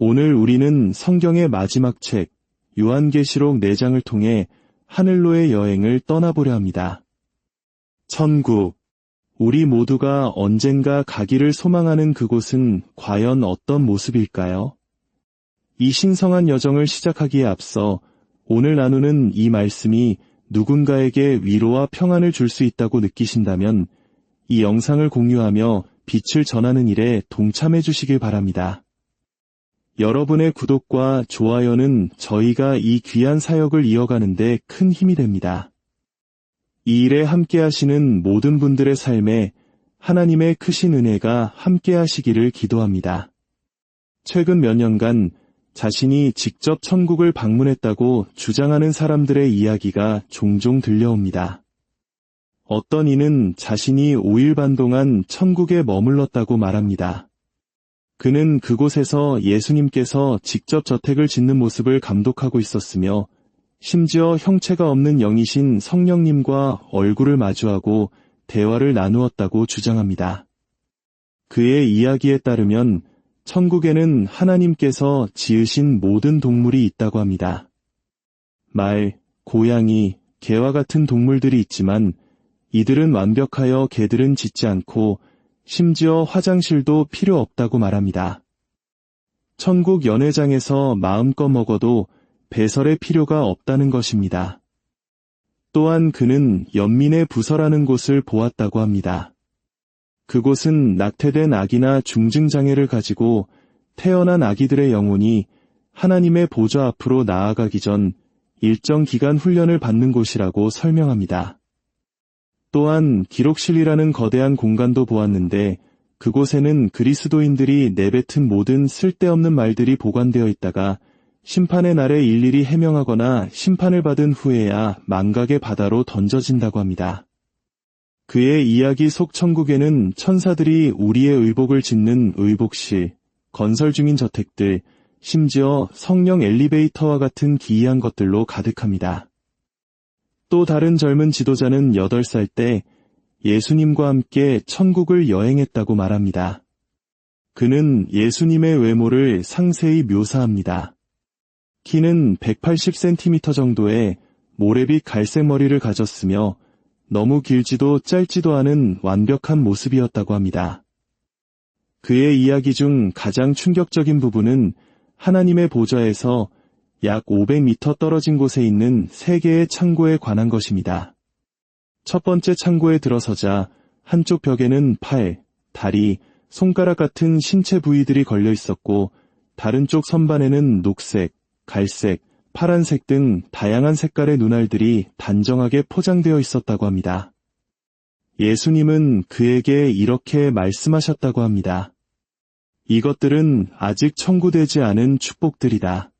오늘 우리는 성경의 마지막 책, 요한계시록 4장을 통해 하늘로의 여행을 떠나보려 합니다. 천국. 우리 모두가 언젠가 가기를 소망하는 그곳은 과연 어떤 모습일까요? 이 신성한 여정을 시작하기에 앞서 오늘 나누는 이 말씀이 누군가에게 위로와 평안을 줄 수 있다고 느끼신다면 이 영상을 공유하며 빛을 전하는 일에 동참해 주시길 바랍니다. 여러분의 구독과 좋아요는 저희가 이 귀한 사역을 이어가는 데 큰 힘이 됩니다. 이 일에 함께 하시는 모든 분들의 삶에 하나님의 크신 은혜가 함께 하시기를 기도합니다. 최근 몇 년간 자신이 직접 천국을 방문했다고 주장하는 사람들의 이야기가 종종 들려옵니다. 어떤 이는 자신이 5일 반 동안 천국에 머물렀다고 말합니다. 그는 그곳에서 예수님께서 직접 저택을 짓는 모습을 감독하고 있었으며 심지어 형체가 없는 영이신 성령님과 얼굴을 마주하고 대화를 나누었다고 주장합니다. 그의 이야기에 따르면 천국에는 하나님께서 지으신 모든 동물이 있다고 합니다. 말, 고양이, 개와 같은 동물들이 있지만 이들은 완벽하여 개들은 짖지 않고 심지어 화장실도 필요 없다고 말합니다. 천국 연회장에서 마음껏 먹어도 배설의 필요가 없다는 것입니다. 또한 그는 연민의 부서라는 곳을 보았다고 합니다. 그곳은 낙태된 아기나 중증장애를 가지고 태어난 아기들의 영혼이 하나님의 보좌 앞으로 나아가기 전 일정 기간 훈련을 받는 곳이라고 설명합니다. 또한 기록실이라는 거대한 공간도 보았는데 그곳에는 그리스도인들이 내뱉은 모든 쓸데없는 말들이 보관되어 있다가 심판의 날에 일일이 해명하거나 심판을 받은 후에야 망각의 바다로 던져진다고 합니다. 그의 이야기 속 천국에는 천사들이 우리의 의복을 짓는 의복실, 건설 중인 저택들, 심지어 성령 엘리베이터와 같은 기이한 것들로 가득합니다. 또 다른 젊은 지도자는 8살 때 예수님과 함께 천국을 여행했다고 말합니다. 그는 예수님의 외모를 상세히 묘사합니다. 키는 180cm 정도의 모래빛 갈색 머리를 가졌으며 너무 길지도 짧지도 않은 완벽한 모습이었다고 합니다. 그의 이야기 중 가장 충격적인 부분은 하나님의 보좌에서 약 500m 떨어진 곳에 있는 3개의 창고에 관한 것입니다. 첫 번째 창고에 들어서자 한쪽 벽에는 팔, 다리, 손가락 같은 신체 부위들이 걸려 있었고 다른 쪽 선반에는 녹색, 갈색, 파란색 등 다양한 색깔의 눈알들이 단정하게 포장되어 있었다고 합니다. 예수님은 그에게 이렇게 말씀하셨다고 합니다. 이것들은 아직 청구되지 않은 축복들이다.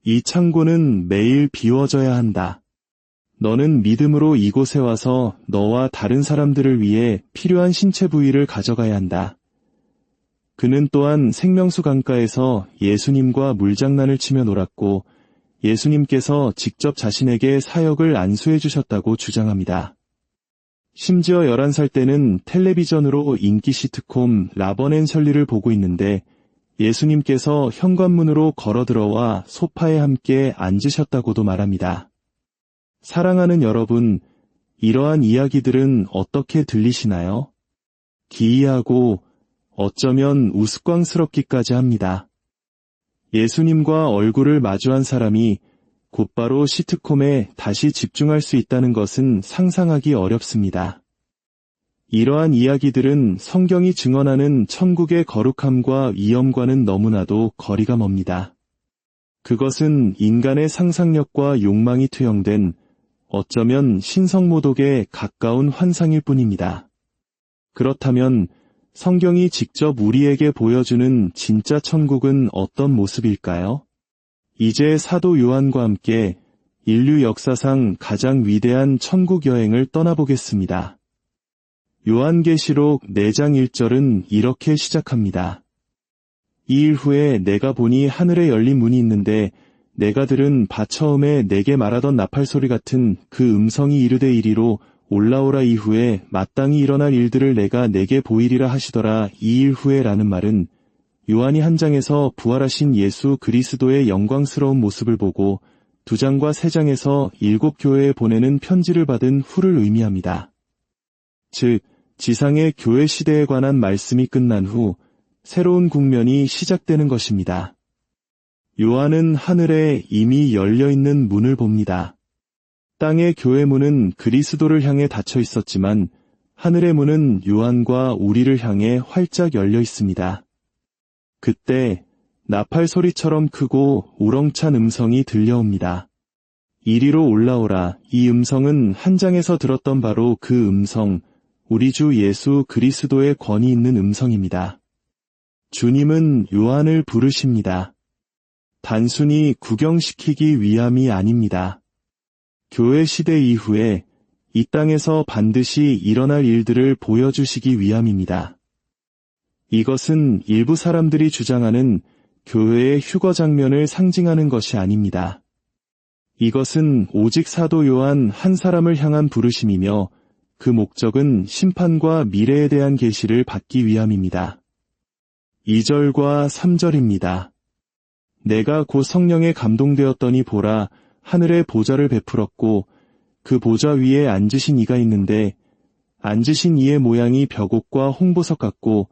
이 창고는 매일 비워져야 한다. 너는 믿음으로 이곳에 와서 너와 다른 사람들을 위해 필요한 신체 부위를 가져가야 한다. 그는 또한 생명수 강가에서 예수님과 물장난을 치며 놀았고 예수님께서 직접 자신에게 사역을 안수해 주셨다고 주장합니다. 심지어 11살 때는 텔레비전으로 인기 시트콤 라번 앤 셜리를 보고 있는데 예수님께서 현관문으로 걸어들어와 소파에 함께 앉으셨다고도 말합니다. 사랑하는 여러분, 이러한 이야기들은 어떻게 들리시나요? 기이하고 어쩌면 우스꽝스럽기까지 합니다. 예수님과 얼굴을 마주한 사람이 곧바로 시트콤에 다시 집중할 수 있다는 것은 상상하기 어렵습니다. 이러한 이야기들은 성경이 증언하는 천국의 거룩함과 위엄과는 너무나도 거리가 멉니다. 그것은 인간의 상상력과 욕망이 투영된 어쩌면 신성모독에 가까운 환상일 뿐입니다. 그렇다면 성경이 직접 우리에게 보여주는 진짜 천국은 어떤 모습일까요? 이제 사도 요한과 함께 인류 역사상 가장 위대한 천국 여행을 떠나보겠습니다. 요한계시록 4장 1절은 이렇게 시작합니다. 이 일 후에 내가 보니 하늘에 열린 문이 있는데 내가 들은 처음에 내게 말하던 나팔소리 같은 그 음성이 이르되 이리로 올라오라. 이후에 마땅히 일어날 일들을 내가 내게 보이리라 하시더라. 이 일 후에 라는 말은 요한이 한 장에서 부활하신 예수 그리스도의 영광스러운 모습을 보고 2장과 3장에서 7 교회에 보내는 편지를 받은 후를 의미합니다. 즉, 지상의 교회 시대에 관한 말씀이 끝난 후 새로운 국면이 시작되는 것입니다. 요한은 하늘에 이미 열려있는 문을 봅니다. 땅의 교회 문은 그리스도를 향해 닫혀 있었지만 하늘의 문은 요한과 우리를 향해 활짝 열려 있습니다. 그때 나팔 소리처럼 크고 우렁찬 음성이 들려옵니다. 이리로 올라오라. 이 음성은 한 장에서 들었던 바로 그 음성, 우리 주 예수 그리스도의 권위 있는 음성입니다. 주님은 요한을 부르십니다. 단순히 구경시키기 위함이 아닙니다. 교회 시대 이후에 이 땅에서 반드시 일어날 일들을 보여주시기 위함입니다. 이것은 일부 사람들이 주장하는 교회의 휴거 장면을 상징하는 것이 아닙니다. 이것은 오직 사도 요한 한 사람을 향한 부르심이며 그 목적은 심판과 미래에 대한 계시를 받기 위함입니다. 2절과 3절입니다. 내가 곧 성령에 감동되었더니 보라, 하늘에 보좌를 베풀었고 그 보좌 위에 앉으신 이가 있는데 앉으신 이의 모양이 벽옥과 홍보석 같고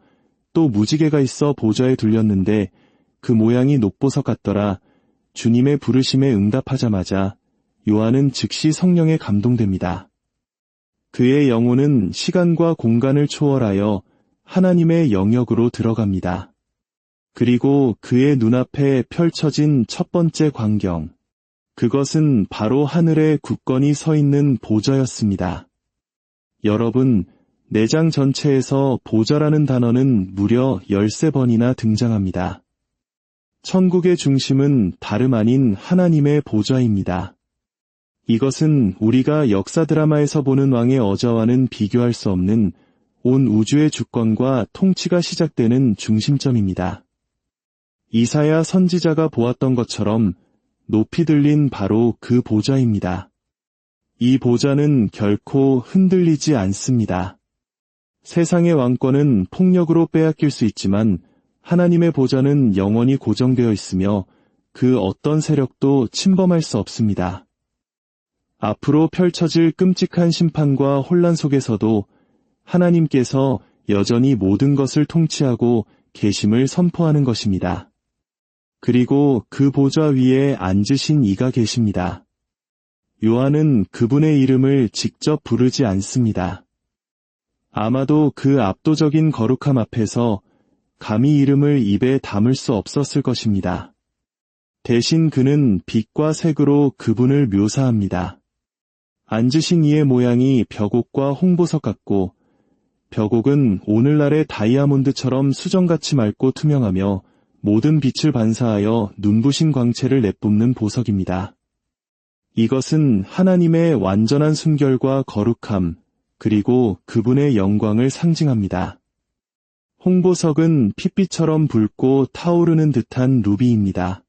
또 무지개가 있어 보좌에 둘렸는데 그 모양이 녹보석 같더라. 주님의 부르심에 응답하자마자 요한은 즉시 성령에 감동됩니다. 그의 영혼은 시간과 공간을 초월하여 하나님의 영역으로 들어갑니다. 그리고 그의 눈앞에 펼쳐진 첫 번째 광경. 그것은 바로 하늘에 굳건히 서 있는 보좌였습니다. 여러분, 4장 전체에서 보좌라는 단어는 무려 13번이나 등장합니다. 천국의 중심은 다름 아닌 하나님의 보좌입니다. 이것은 우리가 역사 드라마에서 보는 왕의 어저와는 비교할 수 없는 온 우주의 주권과 통치가 시작되는 중심점입니다. 이사야 선지자가 보았던 것처럼 높이 들린 바로 그 보좌입니다. 이 보좌는 결코 흔들리지 않습니다. 세상의 왕권은 폭력으로 빼앗길 수 있지만 하나님의 보좌는 영원히 고정되어 있으며 그 어떤 세력도 침범할 수 없습니다. 앞으로 펼쳐질 끔찍한 심판과 혼란 속에서도 하나님께서 여전히 모든 것을 통치하고 계심을 선포하는 것입니다. 그리고 그 보좌 위에 앉으신 이가 계십니다. 요한은 그분의 이름을 직접 부르지 않습니다. 아마도 그 압도적인 거룩함 앞에서 감히 이름을 입에 담을 수 없었을 것입니다. 대신 그는 빛과 색으로 그분을 묘사합니다. 앉으신 이의 모양이 벽옥과 홍보석 같고 벽옥은 오늘날의 다이아몬드처럼 수정같이 맑고 투명하며 모든 빛을 반사하여 눈부신 광채를 내뿜는 보석입니다. 이것은 하나님의 완전한 순결과 거룩함, 그리고 그분의 영광을 상징합니다. 홍보석은 핏빛처럼 붉고 타오르는 듯한 루비입니다.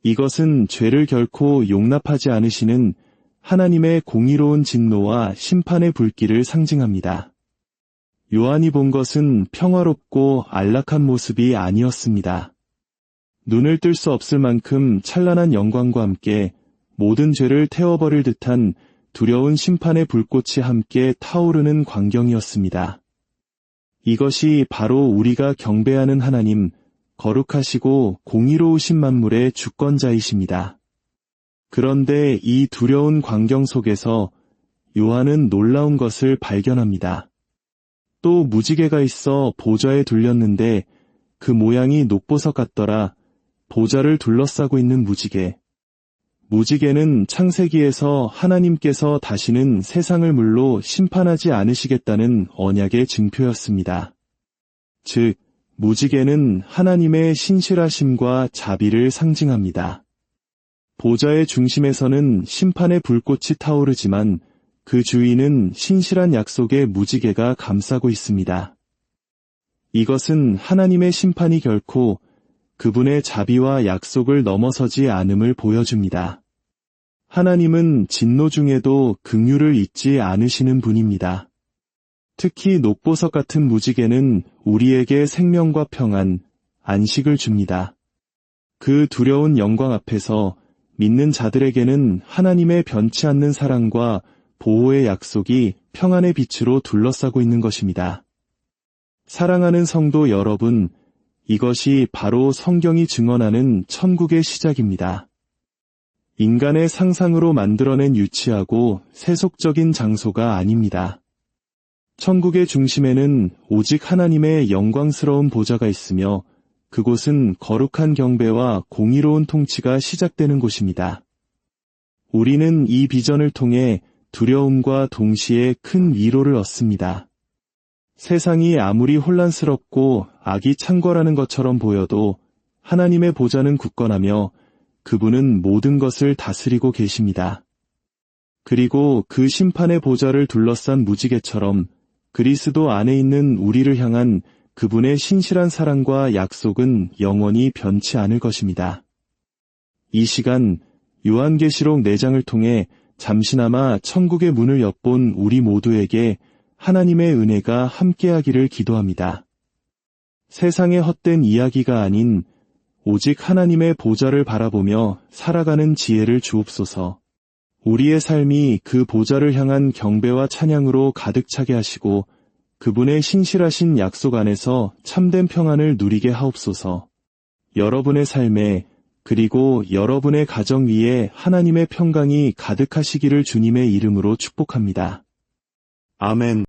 이것은 죄를 결코 용납하지 않으시는 하나님의 공의로운 진노와 심판의 불길을 상징합니다. 요한이 본 것은 평화롭고 안락한 모습이 아니었습니다. 눈을 뜰 수 없을 만큼 찬란한 영광과 함께 모든 죄를 태워버릴 듯한 두려운 심판의 불꽃이 함께 타오르는 광경이었습니다. 이것이 바로 우리가 경배하는 하나님, 거룩하시고 공의로우신 만물의 주권자이십니다. 그런데 이 두려운 광경 속에서 요한은 놀라운 것을 발견합니다. 또 무지개가 있어 보좌에 둘렸는데 그 모양이 녹보석 같더라. 보좌를 둘러싸고 있는 무지개. 무지개는 창세기에서 하나님께서 다시는 세상을 물로 심판하지 않으시겠다는 언약의 증표였습니다. 즉, 무지개는 하나님의 신실하심과 자비를 상징합니다. 보좌의 중심에서는 심판의 불꽃이 타오르지만 그 주위는 신실한 약속의 무지개가 감싸고 있습니다. 이것은 하나님의 심판이 결코 그분의 자비와 약속을 넘어서지 않음을 보여줍니다. 하나님은 진노 중에도 긍휼을 잊지 않으시는 분입니다. 특히 녹보석 같은 무지개는 우리에게 생명과 평안, 안식을 줍니다. 그 두려운 영광 앞에서 믿는 자들에게는 하나님의 변치 않는 사랑과 보호의 약속이 평안의 빛으로 둘러싸고 있는 것입니다. 사랑하는 성도 여러분, 이것이 바로 성경이 증언하는 천국의 시작입니다. 인간의 상상으로 만들어낸 유치하고 세속적인 장소가 아닙니다. 천국의 중심에는 오직 하나님의 영광스러운 보좌가 있으며 그곳은 거룩한 경배와 공의로운 통치가 시작되는 곳입니다. 우리는 이 비전을 통해 두려움과 동시에 큰 위로를 얻습니다. 세상이 아무리 혼란스럽고 악이 창궐하는 것처럼 보여도 하나님의 보좌는 굳건하며 그분은 모든 것을 다스리고 계십니다. 그리고 그 심판의 보좌를 둘러싼 무지개처럼 그리스도 안에 있는 우리를 향한 그분의 신실한 사랑과 약속은 영원히 변치 않을 것입니다. 이 시간 요한계시록 4장을 통해 잠시나마 천국의 문을 엿본 우리 모두에게 하나님의 은혜가 함께하기를 기도합니다. 세상의 헛된 이야기가 아닌 오직 하나님의 보좌를 바라보며 살아가는 지혜를 주옵소서. 우리의 삶이 그 보좌를 향한 경배와 찬양으로 가득 차게 하시고 그분의 신실하신 약속 안에서 참된 평안을 누리게 하옵소서. 여러분의 삶에 그리고 여러분의 가정 위에 하나님의 평강이 가득하시기를 주님의 이름으로 축복합니다. 아멘.